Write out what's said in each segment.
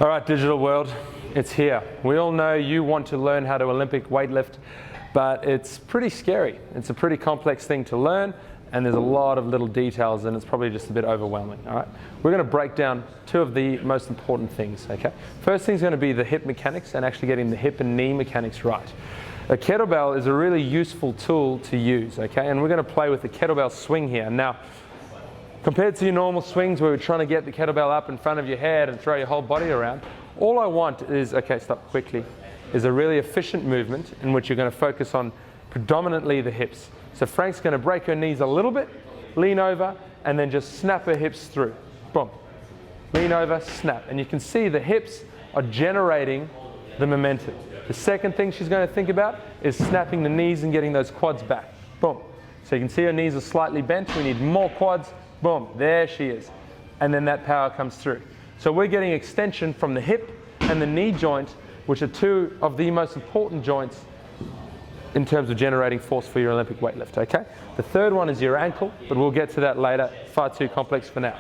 All right, digital world, it's here. We all know you want to learn how to Olympic weightlift, but it's pretty scary. It's a pretty complex thing to learn, and there's a lot of little details, and it's probably just a bit overwhelming, all right? We're gonna break down two of the most important things, okay? First thing's gonna be the hip mechanics and actually getting the hip and knee mechanics right. A kettlebell is a really useful tool to use, okay? And we're gonna play with the kettlebell swing here. Now, compared to your normal swings where we're trying to get the kettlebell up in front of your head and throw your whole body around, all I want is, okay, stop quickly, is a really efficient movement in which you're going to focus on predominantly the hips. So Frank's going to break her knees a little bit, lean over, and then just snap her hips through. Boom. Lean over, snap. And you can see the hips are generating the momentum. The second thing she's going to think about is snapping the knees and getting those quads back. Boom. So you can see her knees are slightly bent. We need more quads. Boom, there she is. And then that power comes through. So we're getting extension from the hip and the knee joint, which are two of the most important joints in terms of generating force for your Olympic weightlift, okay? The third one is your ankle, but we'll get to that later. Far too complex for now.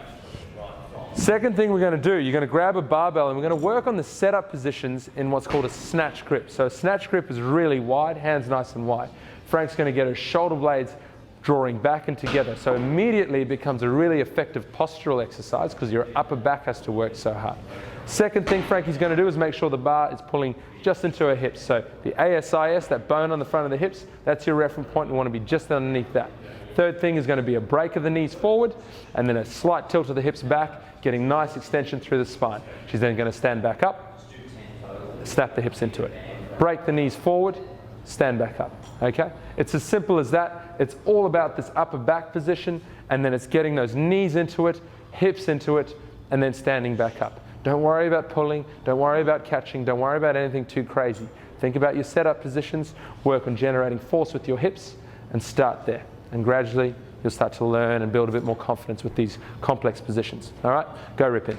Second thing we're gonna do, you're gonna grab a barbell and we're gonna work on the setup positions in what's called a snatch grip. So a snatch grip is really wide, hands nice and wide. Frank's gonna get her shoulder blades drawing back and together. So immediately it becomes a really effective postural exercise because your upper back has to work so hard. Second thing Frankie's going to do is make sure the bar is pulling just into her hips. So the ASIS, that bone on the front of the hips, that's your reference point. You want to be just underneath that. Third thing is going to be a break of the knees forward and then a slight tilt of the hips back, getting nice extension through the spine. She's then going to stand back up, snap the hips into it. Break the knees forward, stand back up, okay? It's as simple as that. It's all about this upper back position, and then it's getting those knees into it, hips into it, and then standing back up. Don't worry about pulling, don't worry about catching, don't worry about anything too crazy. Think about your setup positions, work on generating force with your hips, and start there. And gradually, you'll start to learn and build a bit more confidence with these complex positions. All right, go rip in.